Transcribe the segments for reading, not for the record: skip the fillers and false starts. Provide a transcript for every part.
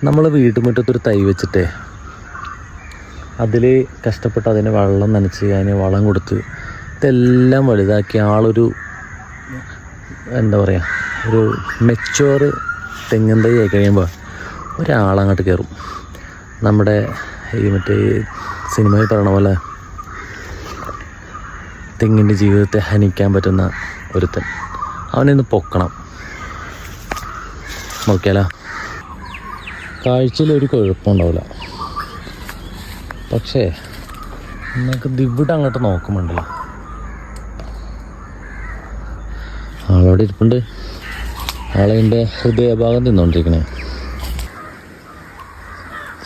നമ്മൾ വീട്ടുമുറ്റത്തൊരു തൈ വെച്ചിട്ടേ അതിൽ കഷ്ടപ്പെട്ട് അതിന് വെള്ളം നനച്ച് അതിന് വളം കൊടുത്ത് ഇതെല്ലാം വലുതാക്കി ആളൊരു എന്താ പറയുക ഒരു മെച്ചുവർ തെങ്ങിൻ തൈ ആയി കഴിയുമ്പോൾ ഒരാളങ്ങോട്ട് കയറും. നമ്മുടെ ഈ മറ്റേ സിനിമയിൽ പറയണ പോലെ തെങ്ങിൻ്റെ ജീവിതത്തെ ഹനിക്കാൻ പറ്റുന്ന ഒരുത്തൻ, അവനൊന്ന് പൊക്കണം. നോക്കിയാലോ, കാഴ്ചയിൽ ഒരു കുഴപ്പമുണ്ടാവില്ല, പക്ഷേ നമുക്ക് ഇവിടെ അങ്ങോട്ട് നോക്കുമ്പോണ്ടല്ലോ ആളവിടെ ഇരിപ്പുണ്ട്. ആളതിൻ്റെ ഹൃദയഭാഗം തിന്നുകൊണ്ടിരിക്കണേ.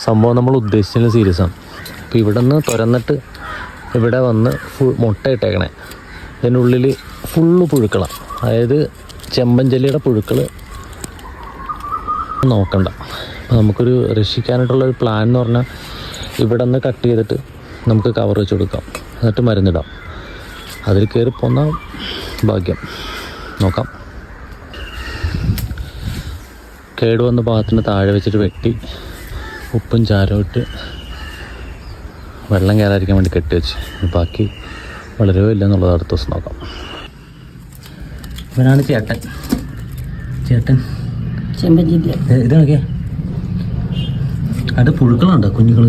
സംഭവം നമ്മൾ ഉദ്ദേശിച്ചതിന് സീരിയസ് ആണ്. അപ്പോൾ ഇവിടെ നിന്ന് തുറന്നിട്ട് ഇവിടെ വന്ന് മുട്ട ഇട്ടേക്കണേ. ഇതിനുള്ളിൽ ഫുള്ള് പുഴുക്കളാണ്, അതായത് ചെമ്പഞ്ചെല്ലിയുടെ പുഴുക്കൾ നോക്കണ്ട. അപ്പോൾ നമുക്കൊരു രക്ഷിക്കാനായിട്ടുള്ളൊരു പ്ലാൻ എന്ന് പറഞ്ഞാൽ ഇവിടെ നിന്ന് കട്ട് ചെയ്തിട്ട് നമുക്ക് കവർ വെച്ച് കൊടുക്കാം, എന്നിട്ട് മരുന്നിടാം. അതിൽ കയറി പോന്ന ഭാഗ്യം. നോക്കാം. കേടുവന്ന ഭാഗത്തിന് താഴെ വെച്ചിട്ട് വെട്ടി ഉപ്പും ചാരവും ഇട്ട് വെള്ളം കയറാതിരിക്കാൻ വേണ്ടി കെട്ടി വെച്ച്, ബാക്കി വളരെയോ ഇല്ല എന്നുള്ളത് അടുത്ത ദിവസം നോക്കാം. ഇവനാണ് ചേട്ടൻ. ഇത് നോക്കിയേ, അത് പുഴുക്കളുണ്ടോ കുഞ്ഞുങ്ങൾ?